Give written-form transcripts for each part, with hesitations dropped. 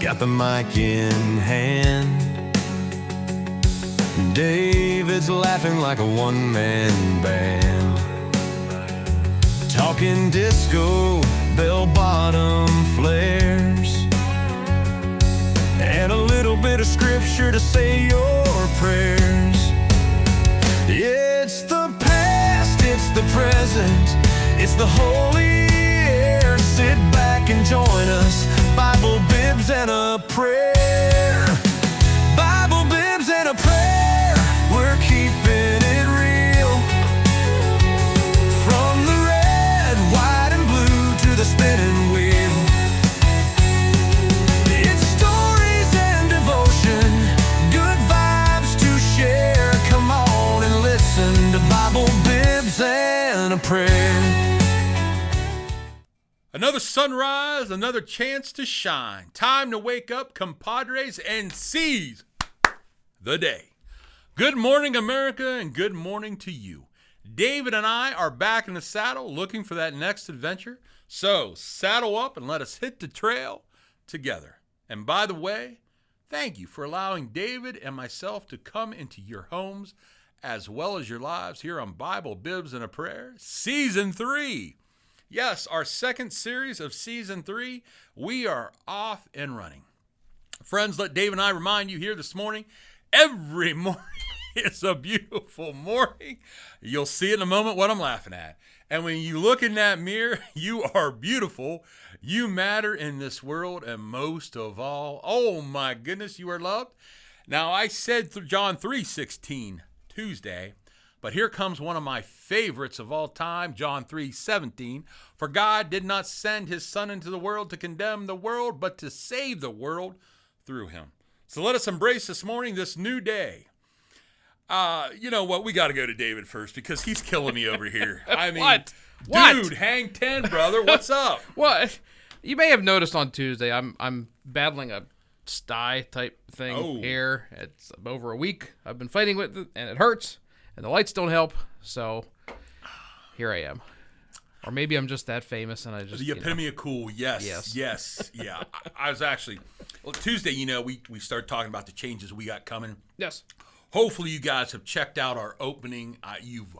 got the mic in hand. David's laughing like a one-man band, talking disco, bell-bottom flares, and a little bit of scripture to say your prayers. It's the past, it's the present, it's the holy air. Sit back and join us, Bible, bibs, and a prayer. Bible, bibs, and a prayer. We're keeping it real. From the red, white, and blue to the spinning wheel. It's stories and devotion, good vibes to share. Come on and listen to Bible, bibs, and a prayer. Another sunrise, another chance to shine. Time to wake up, compadres, and seize the day. Good morning, America, and good morning to you. David and I are back in the saddle looking for that next adventure. So saddle up and let us hit the trail together. And by the way, thank you for allowing David and myself to come into your homes as well as your lives here on Bible, Bibs, and a Prayer, Season 3. Yes, our second series of Season 3, we are off and running. Friends, let Dave and I remind you here this morning, every morning is a beautiful morning. You'll see in a moment what I'm laughing at. And when you look in that mirror, you are beautiful. You matter in this world, and most of all, oh my goodness, you are loved. Now, I said John 3:16 Tuesday, but here comes one of my favorites of all time, John 3:17. For God did not send his Son into the world to condemn the world, but to save the world through him. So let us embrace this morning, this new day. You know what? We got to go to David first because he's killing me over here. I mean, What? Dude, hang 10, brother. What's up? Well, you may have noticed on Tuesday, I'm battling a sty type thing here. It's over a week. I've been fighting with it, and it hurts. And the lights don't help, so here I am. Or maybe I'm just that famous, and I just the epitome of cool. Yes. Yeah. I was actually Tuesday. We started talking about the changes we got coming. Yes. Hopefully, you guys have checked out our opening. You've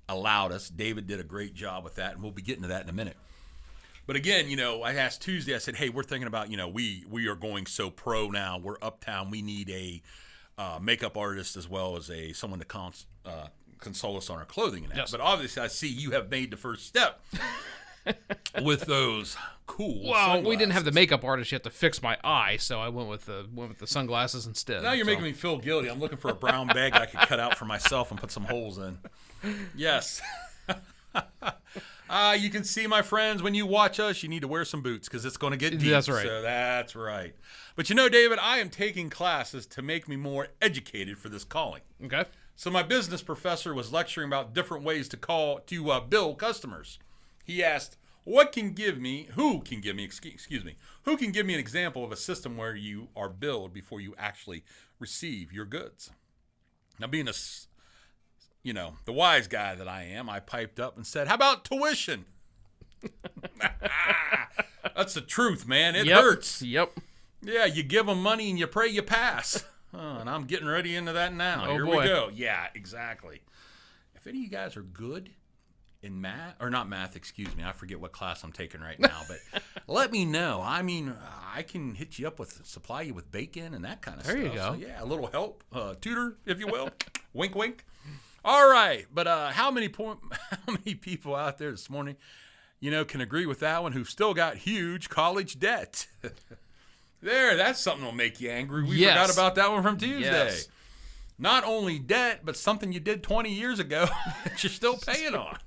allowed us. David did a great job with that, and we'll be getting to that in a minute. But again, I asked Tuesday. I said, "Hey, we're thinking about we are going so pro now. We're uptown. We need a makeup artist as well as someone to console us on our clothing and that." Yes. But obviously, I see you have made the first step with those cool. Well, sunglasses. we didn't have the makeup artist yet to fix my eye, so I went with the sunglasses instead. Now you're making me feel guilty. I'm looking for a brown bag I could cut out for myself and put some holes in. Yes. You can see, my friends, when you watch us, you need to wear some boots because it's going to get deep. That's right. So that's right. But David, I am taking classes to make me more educated for this calling. Okay. So my business professor was lecturing about different ways to bill customers. He asked, who can give me an example of a system where you are billed before you actually receive your goods? Now, being the wise guy that I am, I piped up and said, how about tuition? That's the truth, man. It hurts. Yep. Yeah, you give them money and you pray you pass. And I'm getting ready into that now. Here we go. Yeah, exactly. If any of you guys are good in math, or not math, excuse me. I forget what class I'm taking right now, but let me know. I mean, I can hit you up supply you with bacon and that kind of stuff. There you go. So, yeah, a little help, tutor, if you will. Wink, wink. All right, but how many people out there this morning, can agree with that one who've still got huge college debt? That's something that'll make you angry. We forgot about that one from Tuesday. Yes. Not only debt, but something you did 20 years ago that you're still paying on.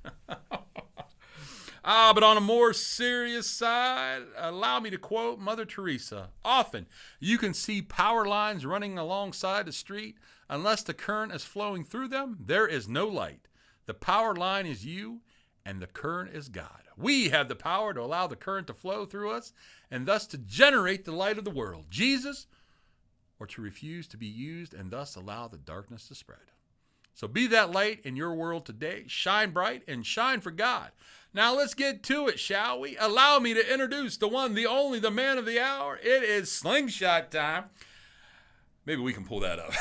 But on a more serious side, allow me to quote Mother Teresa. Often, you can see power lines running alongside the street. Unless the current is flowing through them, there is no light. The power line is you, and the current is God. We have the power to allow the current to flow through us, and thus to generate the light of the world, Jesus, or to refuse to be used and thus allow the darkness to spread. So be that light in your world today. Shine bright and shine for God. Now let's get to it, shall we? Allow me to introduce the one, the only, the man of the hour. It is slingshot time. Maybe we can pull that up.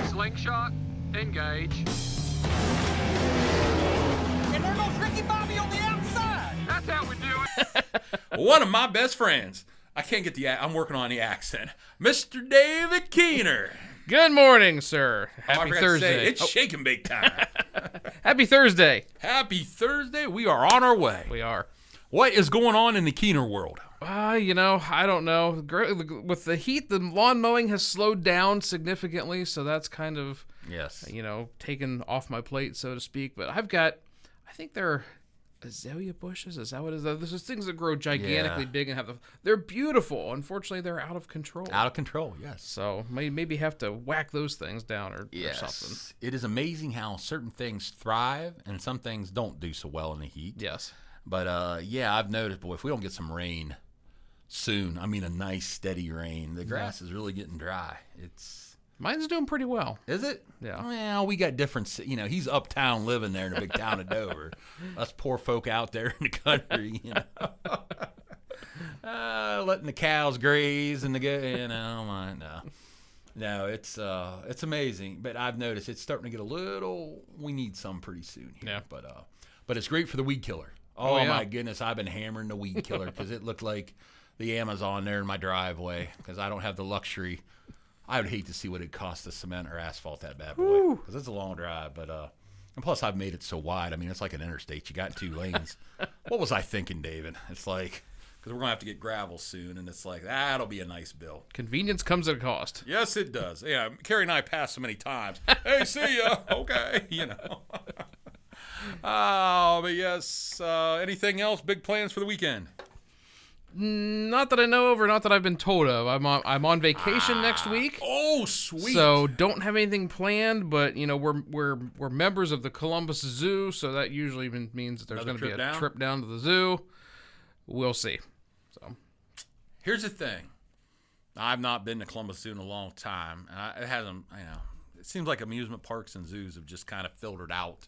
Slingshot, engage. And there's no Ricky Bobby on the outside. That's how we do it. One of my best friends. I can't get I'm working on the accent. Mr. David Keener. Good morning, sir. Happy I Thursday. Say, it's shake and bake time. Happy Thursday. Happy Thursday. We are on our way. We are. What is going on in the Keener world? I don't know. With the heat, the lawn mowing has slowed down significantly, so that's kind of, Yes. taken off my plate, so to speak. But I think they're azalea bushes. Is that what it is? There's those things that grow gigantically big and they're beautiful. Unfortunately, they're out of control. Out of control, yes. So maybe have to whack those things down or something. It is amazing how certain things thrive and some things don't do so well in the heat. Yes. But, I've noticed, boy, if we don't get some rain soon, I mean a nice steady rain, the grass is really getting dry. Mine's doing pretty well. Is it? Yeah. Well, we got different, he's uptown living there in the big town of Dover. Us poor folk out there in the country, letting the cows graze and no, it's amazing. But I've noticed it's starting to get we need some pretty soon here. Yeah. But it's great for the weed killer. Oh, yeah. My goodness, I've been hammering the weed killer because it looked like the Amazon there in my driveway because I don't have the luxury. I would hate to see what it costs to cement or asphalt that bad boy because it's a long drive. But and plus I've made it so wide. I mean, it's like an interstate. You got 2 lanes. What was I thinking, David? It's like because we're gonna have to get gravel soon, and it's like that'll be a nice bill. Convenience comes at a cost. Yes, it does. Yeah, Carrie and I passed so many times. Hey, see ya. Okay, but yes. Anything else? Big plans for the weekend? Not that I know of, or not that I've been told of. I'm on vacation next week. Oh, sweet. So don't have anything planned, but we're members of the Columbus Zoo, so that usually means that there's going to be a trip down to the zoo. We'll see. So here's the thing. I've not been to Columbus Zoo in a long time, and it hasn't. It seems like amusement parks and zoos have just kind of filtered out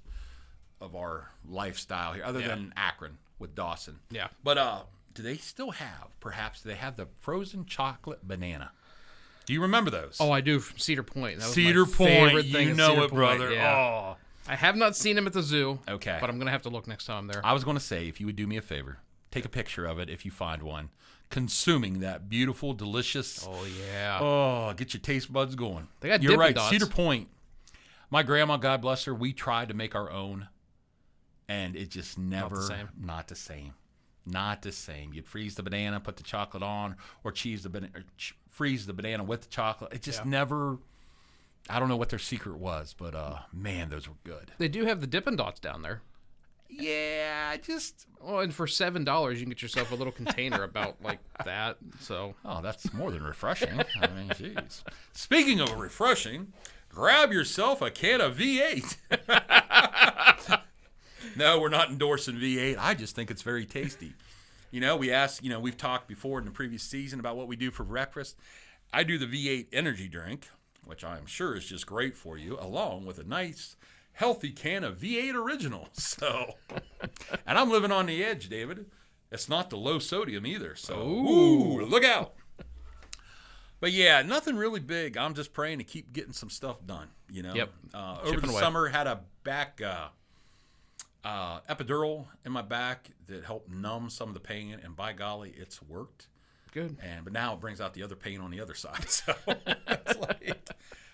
of our lifestyle here, other than Akron with Dawson. Yeah. But do they still have? Perhaps they have the frozen chocolate banana. Do you remember those? Oh, I do. From Cedar Point. That was Cedar my Point, favorite thing you at know Cedar it, brother. Point. Yeah. Oh. I have not seen him at the zoo. Okay. But I'm gonna have to look next time I'm there. I was going to say, if you would do me a favor, take a picture of it if you find one, consuming that beautiful, delicious. Oh yeah. Oh, get your taste buds going. They got You're Dippin' right. Dots. Cedar Point. My grandma, God bless her, we tried to make our own, and it just never not the same. Not the same. You'd freeze the banana, put the chocolate on, or freeze the banana with the chocolate. It just never. I don't know what their secret was, but man, those were good. They do have the Dippin' Dots down there. Yeah, and for $7 you can get yourself a little container about like that. So that's more than refreshing. I mean, jeez. Speaking of refreshing, grab yourself a can of V8. No, we're not endorsing V8. I just think it's very tasty. We've talked before in the previous season about what we do for breakfast. I do the V8 energy drink, which I'm sure is just great for you, along with a nice, healthy can of V8 Original. So, and I'm living on the edge, David. It's not the low sodium either. So, ooh, look out. But yeah, nothing really big. I'm just praying to keep getting some stuff done. Yep. Over the summer, had a back epidural in my back that helped numb some of the pain, and by golly, it's worked. Good. But now it brings out the other pain on the other side. So it's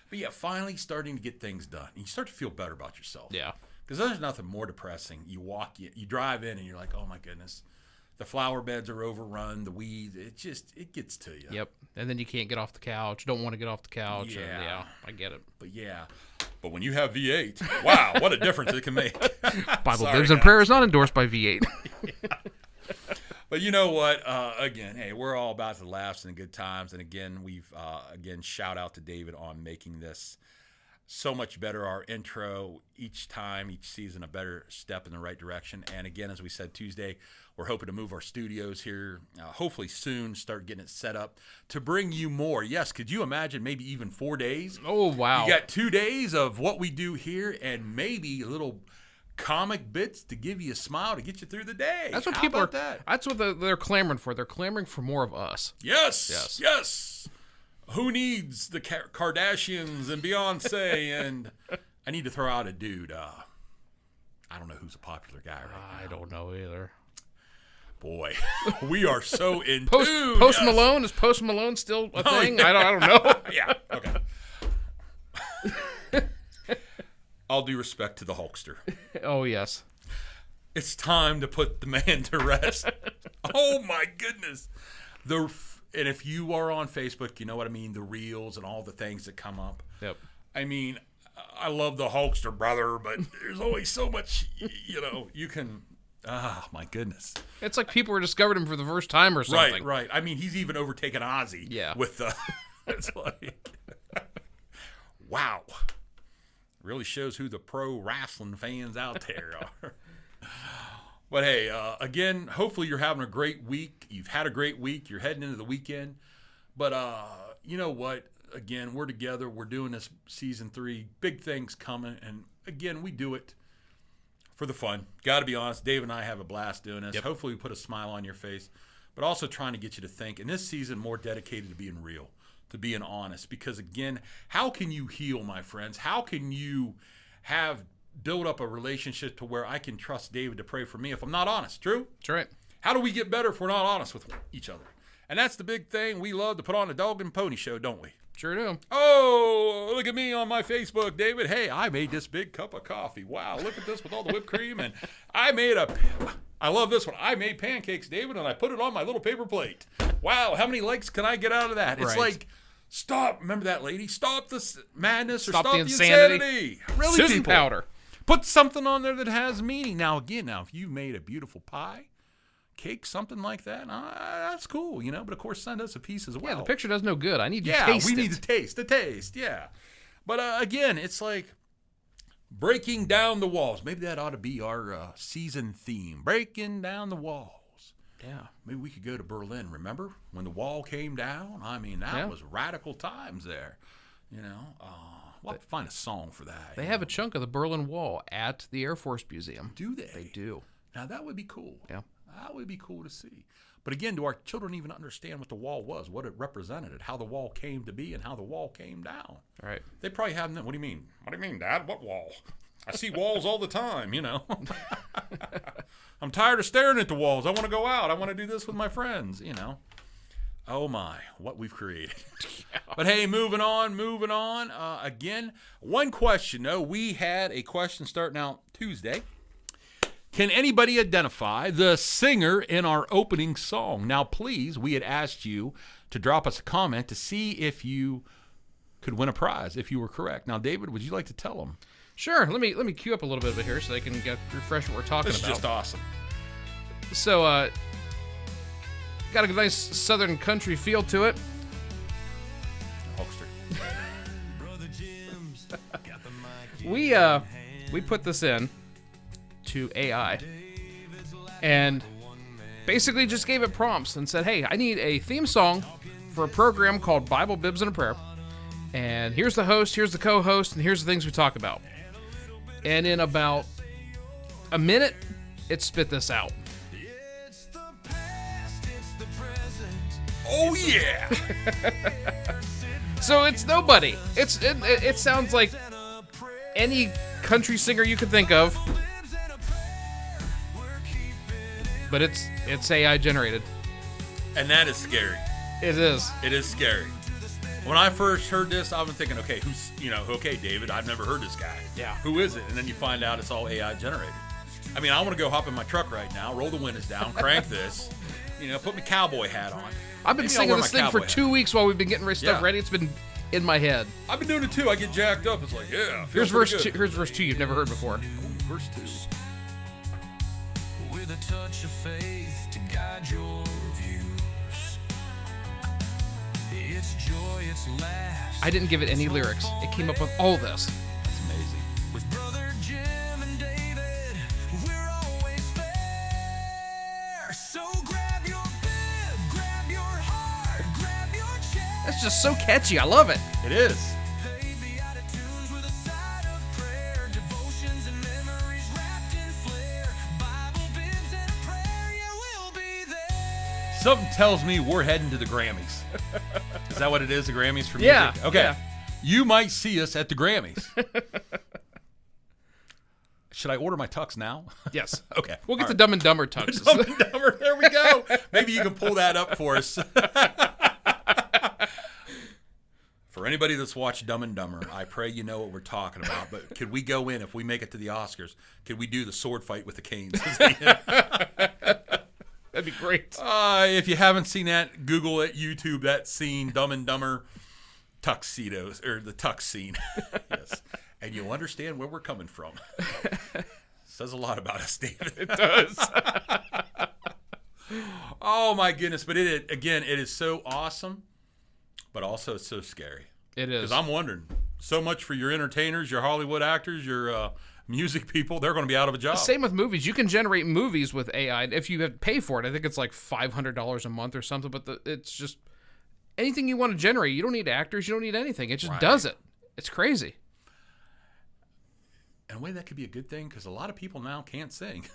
but yeah, finally starting to get things done. And you start to feel better about yourself. Yeah. Because there's nothing more depressing. You drive in and you're like, oh my goodness, the flower beds are overrun, the weeds. It gets to you. Yep. And then you can't get off the couch. Don't want to get off the couch. Yeah. I get it. But when you have V8, wow, what a difference it can make. Bible Bibs and Prayer is not endorsed by V8. But you know what? Again, hey, we're all about the laughs and the good times. And again, we've shout out to David on making this so much better. Our intro each time, each season, a better step in the right direction. And again, as we said Tuesday, we're hoping to move our studios here, hopefully soon, start getting it set up to bring you more. Yes, could you imagine maybe even 4 days? Oh, wow. You got 2 days of what we do here and maybe a little comic bits to give you a smile to get you through the day. That's what How people about are. that? That's what they're clamoring for. They're clamoring for more of us. Yes. Who needs the Kardashians and Beyonce? And I need to throw out a dude. I don't know who's a popular guy right now. I don't know either. Boy, we are so in Post tune. Post Yes. Malone, is Post Malone still a thing? yeah. I don't know. Yeah, okay. All due respect to the Hulkster. Oh yes. It's time to put the man to rest. Oh my goodness. And if you are on Facebook, you know what I mean, the reels and all the things that come up. Yep. I mean, I love the Hulkster, brother, but there's always so much, you can, my goodness. It's like people were discovered him for the first time or something. Right. I mean, he's even overtaken Ozzy. Yeah. With the, it's like, wow. Really shows who the pro wrestling fans out there are. But hey, again, hopefully you're having a great week. You've had a great week. You're heading into the weekend. But you know what? Again, we're together. We're doing this season 3. Big things coming. And again, we do it for the fun. Got to be honest. Dave and I have a blast doing this. Yep. Hopefully we put a smile on your face. But also trying to get you to think. And this season, more dedicated to being real, to being honest. Because again, how can you heal, my friends? How can you build up a relationship to where I can trust David to pray for me if I'm not honest? True? That's right. How do we get better if we're not honest with each other? And that's the big thing. We love to put on a dog and pony show, don't we? Sure do. Oh, look at me on my Facebook, David. Hey, I made this big cup of coffee. Wow, look at this with all the whipped cream. And I love this one. I made pancakes, David, and I put it on my little paper plate. Wow, how many likes can I get out of that? It's Right. like, stop. Remember that lady? Stop the madness or Stop stop the the insanity. Really, Susan people? Powder. Put something on there that has meaning. Now, if you made a beautiful pie, cake, something like that, that's cool, But, of course, send us a piece as well. Yeah, the picture does no good. I need you to Yeah, taste we it. need the taste, yeah. But, again, it's like breaking down the walls. Maybe that ought to be our season theme, breaking down the walls. Yeah. Maybe we could go to Berlin, remember? When the wall came down? I mean, that was radical times there, We'll have to find a song for that. They have a chunk of the Berlin Wall at the Air Force Museum. Do they? They do. Now, that would be cool. Yeah. That would be cool to see. But again, do our children even understand what the wall was, what it represented, how the wall came to be, and how the wall came down? All right. They probably haven't. What do you mean? What do you mean, Dad? What wall? I see walls all the time, I'm tired of staring at the walls. I want to go out. I want to do this with my friends, Oh my, what we've created. But hey, moving on. Again, one question. No, we had a question starting out Tuesday. Can anybody identify the singer in our opening song? Now, please, we had asked you to drop us a comment to see if you could win a prize, if you were correct. Now, David, would you like to tell them? Sure. Let me cue up a little bit of it here so they can refresh what we're talking This is about. just awesome. So, got a nice southern country feel to it. Hulkster. We put this in to AI and basically just gave it prompts and said, hey, I need a theme song for a program called Bible, Bibs, and a Prayer. And here's the host, here's the co-host, and here's the things we talk about. And in about a minute, it spit this out. Oh, yeah. So it's nobody. It sounds like any country singer you could think of, but it's AI generated. And that is scary. It is. It is scary. When I first heard this, I was thinking, okay, okay, David, I've never heard this guy. Yeah. Who is it? And then you find out it's all AI generated. I mean, I want to go hop in my truck right now, roll the windows down, crank this, put my cowboy hat on. I've been Maybe I'll singing wear this my thing for cowboy 2 weeks while we've been getting stuff Yeah. ready. It's been in my head. I've been doing it too. I get jacked up. It's like, yeah. Here's verse 2. Here's verse 2 you've never heard before. Verse 2. With a touch of faith to guide your views. it's joy, it's laughs. I didn't give it any lyrics. It came up with all this. It's amazing. With Brother Jim and David, we're always fair. So grab your bib, grab your heart, grab your chair. That's just so catchy. I love it. It is. Hey, Beatitudes with a side of prayer, devotions and memories wrapped in flair. Bible bibs and a prayer, yeah, we'll be there. Something tells me we're heading to the Grammys. Is that what it is, the Grammys for music? Yeah, Okay. yeah. You might see us at the Grammys. Should I order my tux now? Yes. Okay. We'll get All the right. Dumb and Dumber tuxes. Dumb and Dumber. There we go. Maybe you can pull that up for us. For anybody that's watched Dumb and Dumber, I pray you know what we're talking about. But could we go in, if we make it to the Oscars, could we do the sword fight with the canes? That'd be great. If you haven't seen that, Google it, YouTube that scene, Dumb and Dumber tuxedos, or the tux scene. Yes. And you'll understand where we're coming from. Says a lot about us, David. It does. Oh, my goodness. But it is so awesome, but also it's so scary. It is. Because I'm wondering, so much for your entertainers, your Hollywood actors, your music people, they're going to be out of a job. Same with movies. You can generate movies with AI if you have to pay for it. I think it's like $500 a month or something, but it's just anything you want to generate. You don't need actors. You don't need anything. It just does it. It's crazy. In a way, that could be a good thing because a lot of people now can't sing.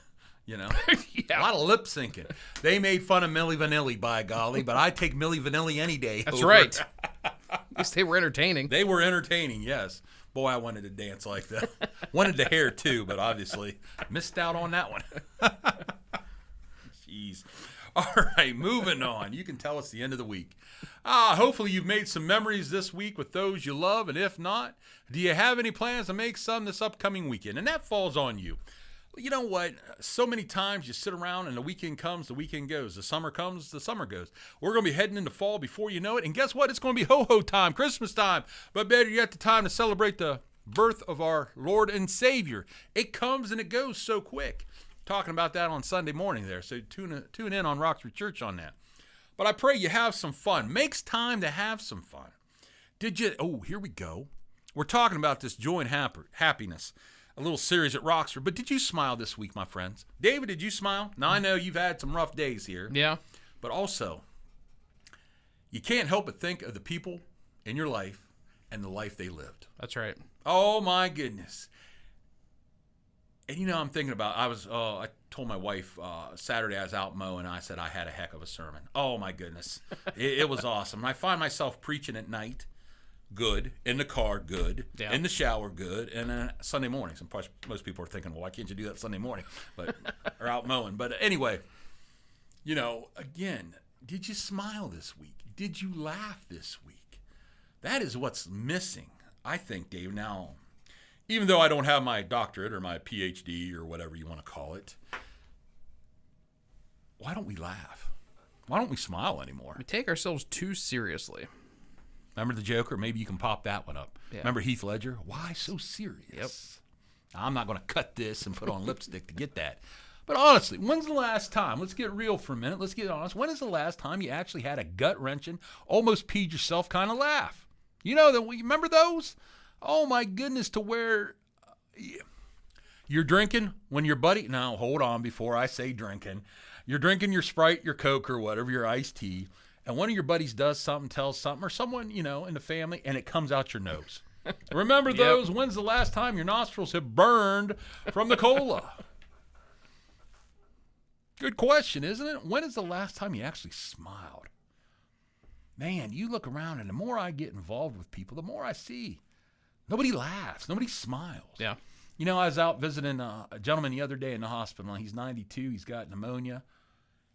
You know, Yeah. a lot of lip syncing. They made fun of Milli Vanilli, by golly, but I take Milli Vanilli any day. That's over right. At least they were entertaining. They were entertaining, yes. Boy, I wanted to dance like that. Wanted the hair too, but obviously missed out on that one. Jeez. All right, moving on. You can tell it's the end of the week. Hopefully you've made some memories this week with those you love, and if not, do you have any plans to make some this upcoming weekend? And that falls on you. You know what? So many times you sit around and the weekend comes, the weekend goes. The summer comes, the summer goes. We're going to be heading into fall before you know it. And guess what? It's going to be ho-ho time, Christmas time. But better yet, the time to celebrate the birth of our Lord and Savior. It comes and it goes so quick. Talking about that on Sunday morning there. So tune in on Roxbury Church on that. But I pray you have some fun. Makes time to have some fun. Here we go. We're talking about this joy and happiness. A little series at Roxford. But did you smile this week, my friends? David, did you smile? Now, I know you've had some rough days here. Yeah. But also, you can't help but think of the people in your life and the life they lived. That's right. Oh, my goodness. And, you know, I'm thinking about, I told my wife Saturday I was out mowing, and I said I had a heck of a sermon. Oh, my goodness. It was awesome. And I find myself preaching at night. Good. In the car, good. Yeah. In the shower, good. And Sunday mornings. And most people are thinking, well, why can't you do that Sunday morning? But or out mowing. But anyway, you know, again, did you smile this week? Did you laugh this week? That is what's missing, I think, Dave. Now, even though I don't have my doctorate or my PhD or whatever you want to call it, why don't we laugh? Why don't we smile anymore? We take ourselves too seriously. Remember the Joker? Maybe you can pop that one up. Yeah. Remember Heath Ledger? Why so serious? Yep. Now, I'm not going to cut this and put on lipstick to get that. But honestly, when's the last time? Let's get real for a minute. Let's get honest. When is the last time you actually had a gut-wrenching, almost peed yourself kind of laugh? You know, remember those? Oh, my goodness, to where you're drinking when your buddy... Now, hold on before I say drinking. You're drinking your Sprite, your Coke, or whatever, your iced tea, and one of your buddies does something, tells something, or someone, you know, in the family, and it comes out your nose. Remember those? Yep. When's the last time your nostrils have burned from the cola? Good question, isn't it? When is the last time you actually smiled? Man, you look around, and the more I get involved with people, the more I see. Nobody laughs. Nobody smiles. Yeah. You know, I was out visiting a gentleman the other day in the hospital. He's 92. He's got pneumonia.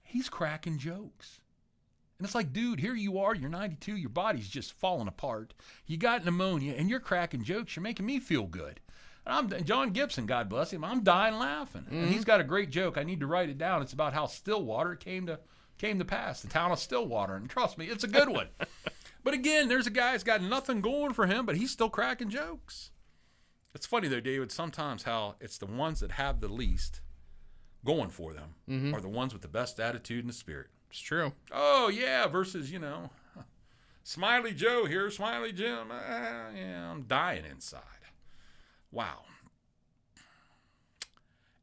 He's cracking jokes. And it's like, dude, here you are. You're 92. Your body's just falling apart. You got pneumonia, and you're cracking jokes. You're making me feel good. And John Gibson, God bless him, I'm dying laughing. Mm-hmm. And he's got a great joke. I need to write it down. It's about how Stillwater came to pass, the town of Stillwater. And trust me, it's a good one. But again, there's a guy that's got nothing going for him, but he's still cracking jokes. It's funny, though, David, sometimes how it's the ones that have the least going for them are the ones with the best attitude and the spirit. It's true. Oh, yeah, versus, you know, Smiley Joe here, Smiley Jim. Yeah, I'm dying inside. Wow.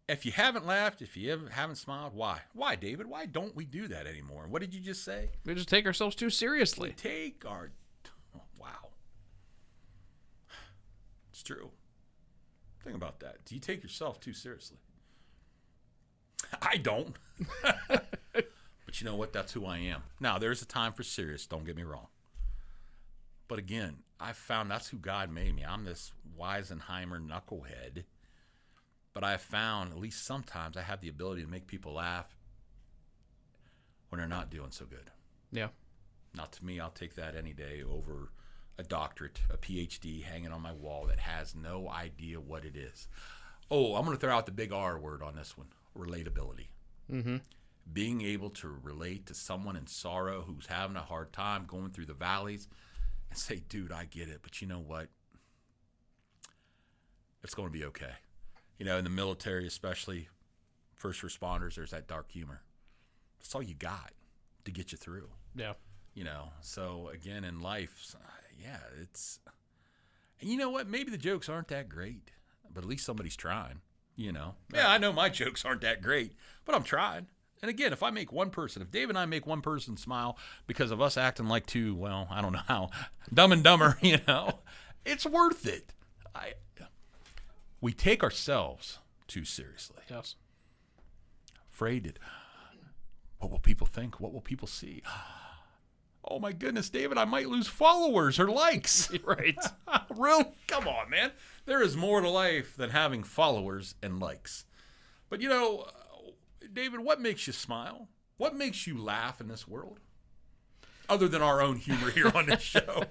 If you haven't laughed, if you haven't smiled, why? Why, David? Why don't we do that anymore? What did you just say? We just take ourselves too seriously. We take our... Wow. It's true. Think about that. Do you take yourself too seriously? I don't. But you know what? That's who I am. Now, there's a time for serious. Don't get me wrong. But again, I found that's who God made me. I'm this Weisenheimer knucklehead. But I have found, at least sometimes, I have the ability to make people laugh when they're not doing so good. Yeah. Not to me, I'll take that any day over a doctorate, a PhD hanging on my wall that has no idea what it is. Oh, I'm going to throw out the big R word on this one, relatability. Mm-hmm. Being able to relate to someone in sorrow who's having a hard time going through the valleys and say, dude, I get it, but you know what? It's going to be okay. You know, in the military, especially first responders, there's that dark humor. That's all you got to get you through. Yeah. You know, so again, in life, yeah, it's, and you know what? Maybe the jokes aren't that great, but at least somebody's trying, you know? Yeah, I know my jokes aren't that great, but I'm trying. And again, if I make one person, if Dave and I make one person smile because of us acting like two, well, I don't know how, Dumb and Dumber, you know, it's worth it. We take ourselves too seriously. Yes. Afraid it. What will people think? What will people see? Oh my goodness, David, I might lose followers or likes. Right. Really? Come on, man. There is more to life than having followers and likes. But you know, David, what makes you smile? What makes you laugh in this world? Other than our own humor here on this show.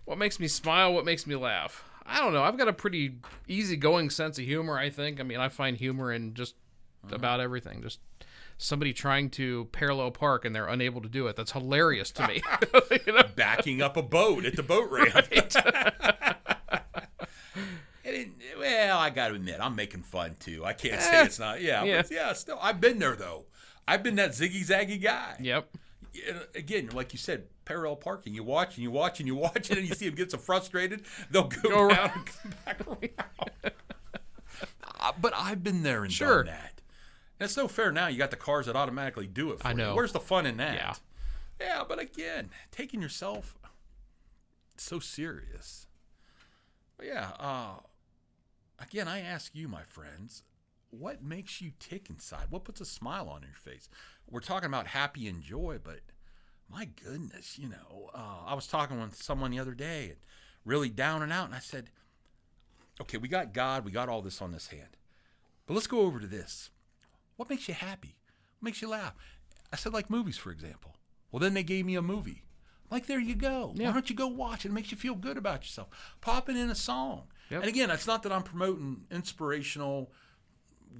What makes me smile? What makes me laugh? I don't know. I've got a pretty easygoing sense of humor, I think. I mean, I find humor in just about everything. Just somebody trying to parallel park and they're unable to do it. That's hilarious to me. You know? Backing up a boat at the boat ramp. Right. Well, I got to admit, I'm making fun too. I can't say it's not. Yeah. But yeah, still, I've been there though. I've been that ziggy-zaggy guy. Yep. Again, like you said, parallel parking. You watch and you watch and you watch it, and you see them get so frustrated, they'll go around and come back around. But I've been there and done that. And it's no fair now. You got the cars that automatically do it for you. Where's the fun in that? Yeah. Yeah, but again, taking yourself so serious. But yeah, again, I ask you, my friends, what makes you tick inside? What puts a smile on your face? We're talking about happy and joy, but my goodness, you know, I was talking with someone the other day and really down and out, and I said, okay, we got God, we got all this on this hand, but let's go over to this. What makes you happy? What makes you laugh? I said, like movies, for example. Well, then they gave me a movie. Like, there you go. Yeah. Why don't you go watch it? It makes you feel good about yourself. Popping in a song. Yep. And again, it's not that I'm promoting inspirational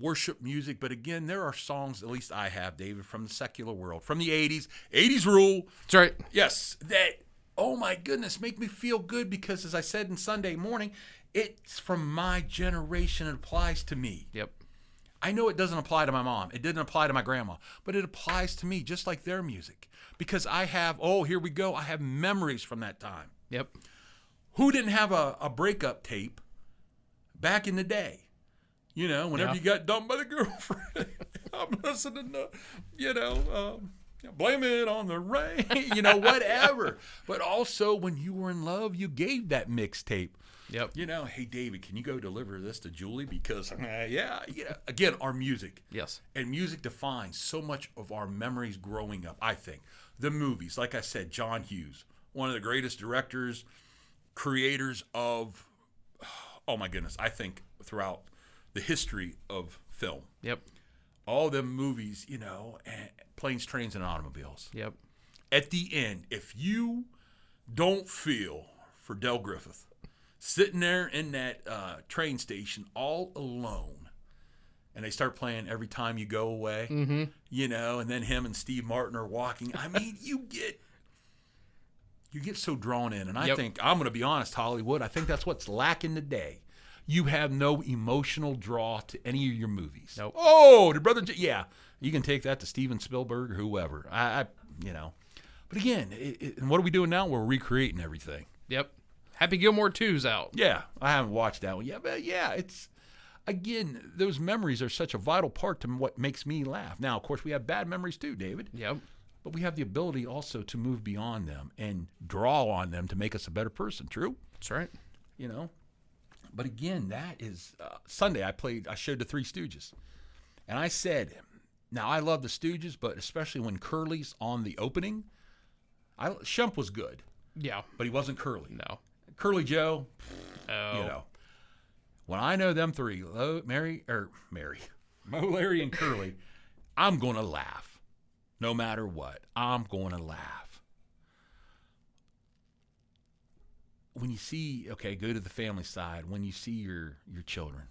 worship music, but again, there are songs, at least I have, David, from the secular world, from the 80s. 80s rule. That's right. Yes. That, oh my goodness, make me feel good because, as I said in Sunday morning, it's from my generation. It applies to me. Yep. I know it doesn't apply to my mom. It didn't apply to my grandma, but it applies to me just like their music because I have, here we go, I have memories from that time. Yep. Who didn't have a breakup tape back in the day? You know, whenever you got dumped by the girlfriend, I'm listening to, blame it on the rain, whatever. But also, when you were in love, you gave that mixtape. Yep. Hey, David, can you go deliver this to Julie? Because, again, our music. Yes. And music defines so much of our memories growing up, I think. The movies, like I said, John Hughes, one of the greatest directors, creators of, oh my goodness, I think throughout the history of film. Yep. All them movies, planes, trains, and automobiles. Yep. At the end, if you don't feel for Del Griffith sitting there in that train station all alone, and they start playing Every Time You Go Away, and then him and Steve Martin are walking, I mean, you get so drawn in. And I think, I'm going to be honest, Hollywood, I think that's what's lacking today. You have no emotional draw to any of your movies. Nope. Oh, the brother, you can take that to Steven Spielberg or whoever. But again, and what are we doing now? We're recreating everything. Yep. Happy Gilmore 2's out. Yeah, I haven't watched that one yet, but yeah, it's, again, those memories are such a vital part to what makes me laugh. Now, of course, we have bad memories too, David. Yep. But we have the ability also to move beyond them and draw on them to make us a better person. True? That's right. You know? But again, that is, Sunday I showed the Three Stooges. And I said, now I love the Stooges, but especially when Curly's on the opening, Shump was good, Yeah. but he wasn't Curly. No. Curly Joe, Oh. you know. When I know them three, Mo, Larry, and Curly, I'm going to laugh. No matter what, I'm going to laugh. When you see, okay, go to the family side, when you see your children,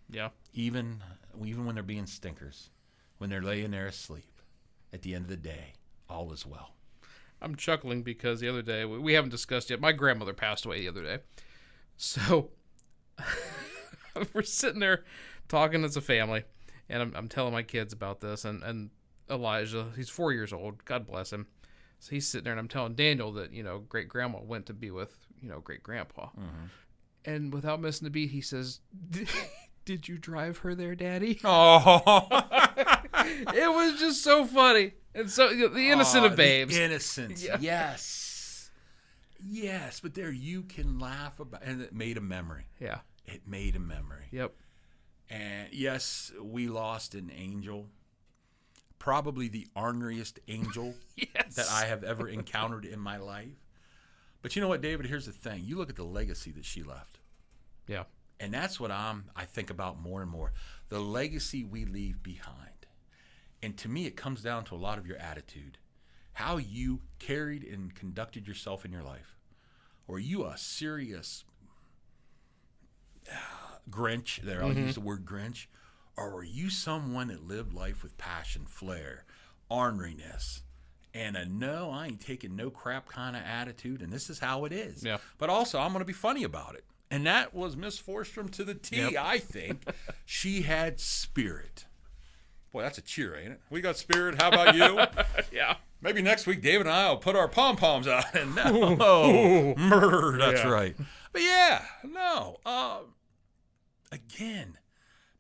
Yeah. even when they're being stinkers, when they're laying there asleep, at the end of the day, all is well. I'm chuckling because the other day, we haven't discussed yet, my grandmother passed away the other day. So we're sitting there talking as a family, and I'm telling my kids about this, and Elijah, he's 4 years old, God bless him. So he's sitting there, and I'm telling Daniel that, great-grandma went to be with, great-grandpa. Mm-hmm. And without missing a beat, he says, did you drive her there, Daddy? Oh, It was just so funny. And so the innocent of babes. The innocence, Yeah. yes. Yes, but there you can laugh about, and it made a memory. Yeah. It made a memory. Yep. And yes, we lost an angel, probably the orneriest angel Yes. that I have ever encountered in my life. But you know what, David? Here's the thing. You look at the legacy that she left. Yeah. And that's what I think about more and more. The legacy we leave behind. And to me, it comes down to a lot of your attitude. How you carried and conducted yourself in your life. Were you a serious Grinch there? I'll use the word Grinch. Or were you someone that lived life with passion, flair, orneriness, and a no, I ain't taking no crap kind of attitude, and this is how it is. Yeah. But also, I'm going to be funny about it. And that was Miss Forstrom to the T, Yep. I think. She had spirit. Boy, that's a cheer, ain't it? We got spirit. How about you? Yeah. Maybe next week, David and I will put our pom-poms out. And murder. That's Yeah. right. But yeah, no. Again,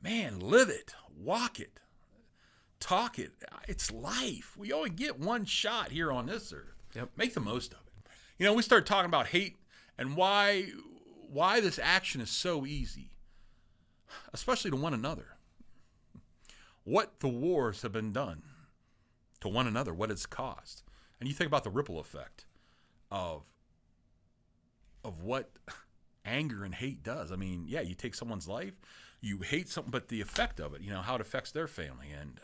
man, live it, walk it, talk it. It's life. We only get one shot here on this earth. Yep. Make the most of it. We start talking about hate and why this action is so easy, especially to one another. What the wars have been done to one another, what it's caused. And you think about the ripple effect of what anger and hate does. I mean, yeah, you take someone's life, you hate something, but the effect of it, how it affects their family. And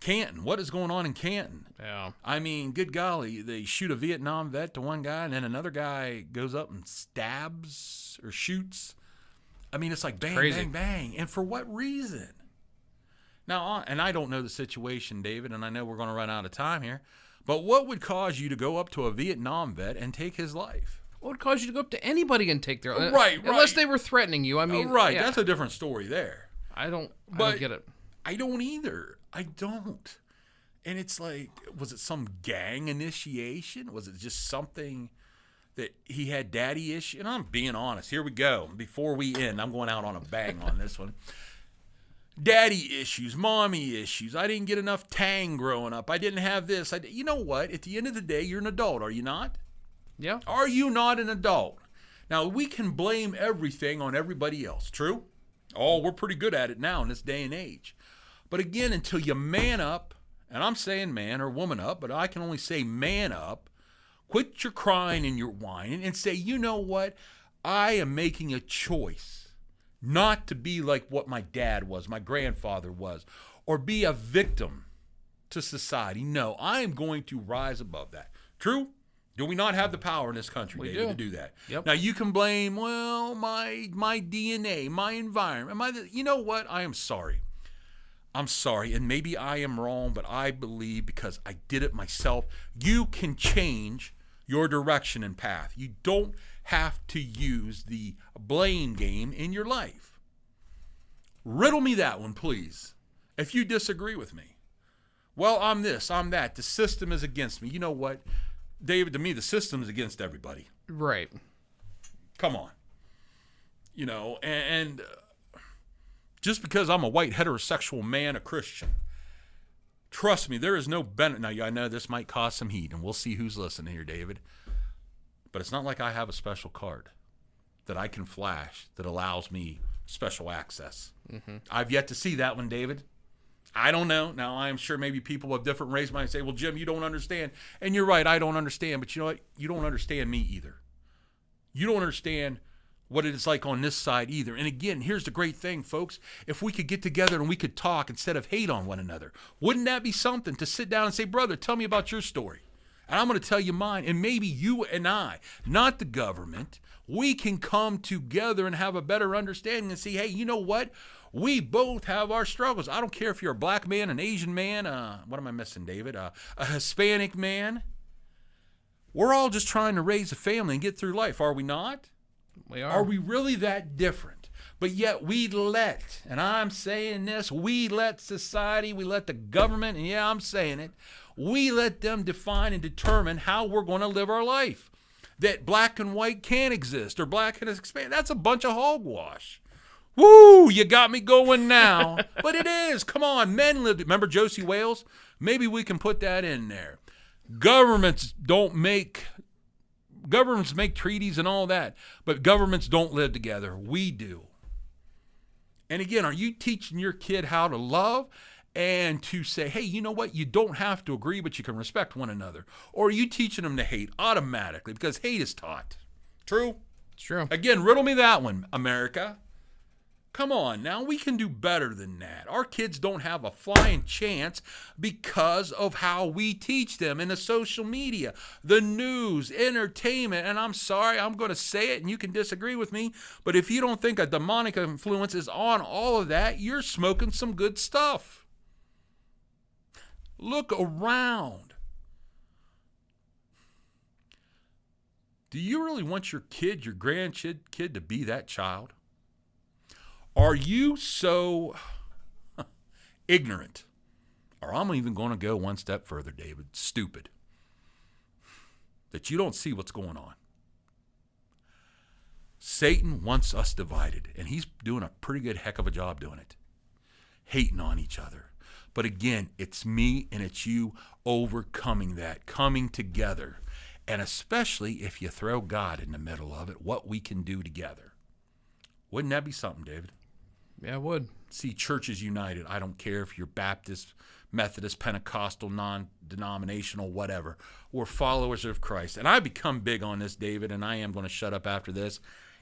Canton, what is going on in Canton? Yeah. I mean, good golly, they shoot a Vietnam vet to one guy, and then another guy goes up and stabs or shoots. I mean, it's like bang, Crazy. bang, bang. And for what reason? Now, and I don't know the situation, David, and I know we're going to run out of time here, but what would cause you to go up to a Vietnam vet and take his life? What would cause you to go up to anybody and take their life? Right. Unless they were threatening you. I mean, Right, yeah. that's a different story there. I don't But get it. I don't either. I don't. And it's like, was it some gang initiation? Was it just something that he had daddy issue? And I'm being honest. Here we go. Before we end, I'm going out on a bang on this one. Daddy issues, mommy issues. I didn't get enough tang growing up. I didn't have this. You know what? At the end of the day, you're an adult, are you not? Yeah. Are you not an adult? Now, we can blame everything on everybody else. True? Oh, we're pretty good at it now in this day and age. But again, until you man up, and I'm saying man or woman up, but I can only say man up, quit your crying and your whining and say, you know what? I am making a choice not to be like what my dad was, my grandfather was, or be a victim to society. No, I am going to rise above that. True? Do we not have the power in this country, We David, do. to do that? Yep. Now, you can blame, well, my DNA, my environment. You know what? I am sorry. I'm sorry, and maybe I am wrong, but I believe because I did it myself, you can change your direction and path. You don't have to use the blame game in your life. Riddle me that one, please, if you disagree with me. Well, I'm this, I'm that. The system is against me. You know what, David, to me, the system is against everybody. Right. Come on. You know, and just because I'm a white heterosexual man, a Christian, trust me, there is no benefit. Now, I know this might cause some heat, and we'll see who's listening here, David. But it's not like I have a special card that I can flash that allows me special access. Mm-hmm. I've yet to see that one, David. I don't know. Now, I'm sure maybe people of different race might say, well, Jim, you don't understand. And you're right, I don't understand. But you know what? You don't understand me either. You don't understand what it is like on this side either. And again, here's the great thing, folks. If we could get together and we could talk instead of hate on one another, wouldn't that be something to sit down and say, brother, tell me about your story? And I'm going to tell you mine. And maybe you and I, not the government, we can come together and have a better understanding and see, hey, you know what? We both have our struggles. I don't care if you're a black man, an Asian man, what am I missing, David? A Hispanic man. We're all just trying to raise a family and get through life, are we not? We are. Are we really that different? But yet we let, and I'm saying this, we let society, we let the government, and yeah, I'm saying it, we let them define and determine how we're going to live our life. That black and white can't exist, or black and Hispanic. That's a bunch of hogwash. Woo, you got me going now. But it is. Come on, men lived. Remember Josie Wales? Maybe we can put that in there. Governments make treaties and all that, but governments don't live together. We do. And again, are you teaching your kid how to love and to say, hey, you know what? You don't have to agree, but you can respect one another. Or are you teaching them to hate automatically because hate is taught? True? It's true. Again, riddle me that one, America. Come on now, we can do better than that. Our kids don't have a flying chance because of how we teach them in the social media, the news, entertainment. And I'm sorry, I'm going to say it and you can disagree with me, but if you don't think a demonic influence is on all of that, you're smoking some good stuff. Look around. Do you really want your kid, your grandkid to be that child? Are you so ignorant, or I'm even going to go one step further, David, stupid, that you don't see what's going on? Satan wants us divided, and he's doing a pretty good heck of a job doing it, hating on each other. But again, it's me and it's you overcoming that, coming together, and especially if you throw God in the middle of it, what we can do together. Wouldn't that be something, David? Yeah, it would. See churches united. I don't care if you're Baptist, Methodist, Pentecostal, non-denominational, whatever. We're followers of Christ. And I become big on this, David, and I am going to shut up after this.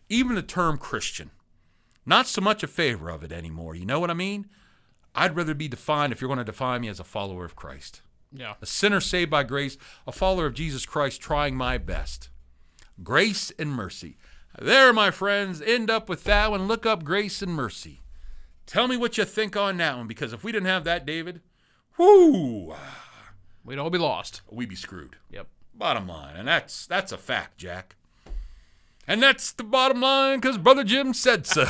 Even the term Christian, not so much a favor of it anymore. You know what I mean? I'd rather be defined, if you're going to define me, as a follower of Christ. Yeah. A sinner saved by grace, a follower of Jesus Christ, trying my best. Grace and mercy. There, my friends, end up with that one. Look up grace and mercy. Tell me what you think on that one, because if we didn't have that, David, whoo, we'd all be lost. We'd be screwed. Yep. Bottom line, and that's a fact, Jack. And that's the bottom line, because Brother Jim said so.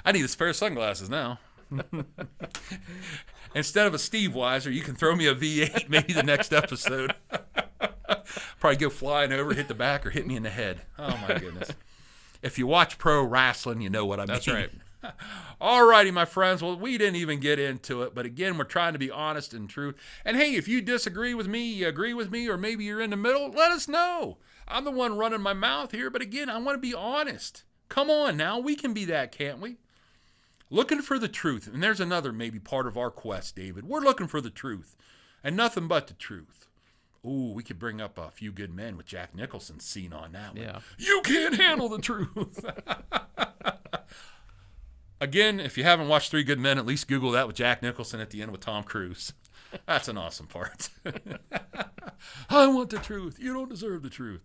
I need a pair of sunglasses now. Instead of a Steve Weiser, you can throw me a V8 maybe the next episode. Probably go flying over, hit the back, or hit me in the head. Oh, my goodness. If you watch pro wrestling, you know what I mean. That's right. All righty, my friends. Well, we didn't even get into it. But again, we're trying to be honest and true. And hey, if you disagree with me, you agree with me, or maybe you're in the middle, let us know. I'm the one running my mouth here. But again, I want to be honest. Come on now. We can be that, can't we? Looking for the truth. And there's another maybe part of our quest, David. We're looking for the truth. And nothing but the truth. Ooh, we could bring up A Few Good Men with Jack Nicholson's scene on that one. Yeah. You can't handle the truth. Again, if you haven't watched 3 Good Men, at least Google that with Jack Nicholson at the end with Tom Cruise. That's an awesome part. I want the truth. You don't deserve the truth.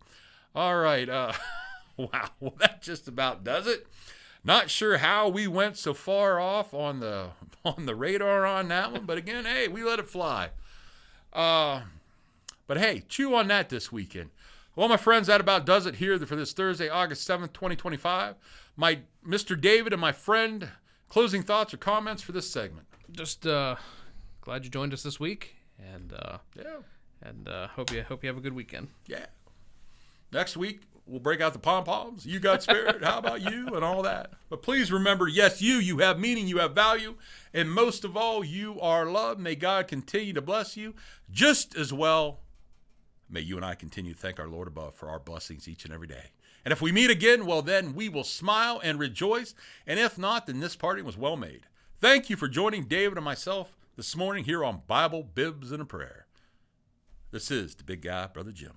All right. Wow. Well, that just about does it. Not sure how we went so far off on the radar on that one, but again, hey, we let it fly. But hey, chew on that this weekend. Well, my friends, that about does it here for this Thursday, August 7th, 2025. My Mr. David and my friend, closing thoughts or comments for this segment? Just glad glad you joined us this week, and hope you have a good weekend. Yeah. Next week, we'll break out the pom-poms. You got spirit. How about you? And all that. But please remember, yes, you have meaning, you have value, and most of all, you are loved. May God continue to bless you. Just as well, may you and I continue to thank our Lord above for our blessings each and every day. And if we meet again, well, then we will smile and rejoice. And if not, then this party was well made. Thank you for joining David and myself this morning here on Bible, Bibs, and a Prayer. This is the big guy, Brother Jim.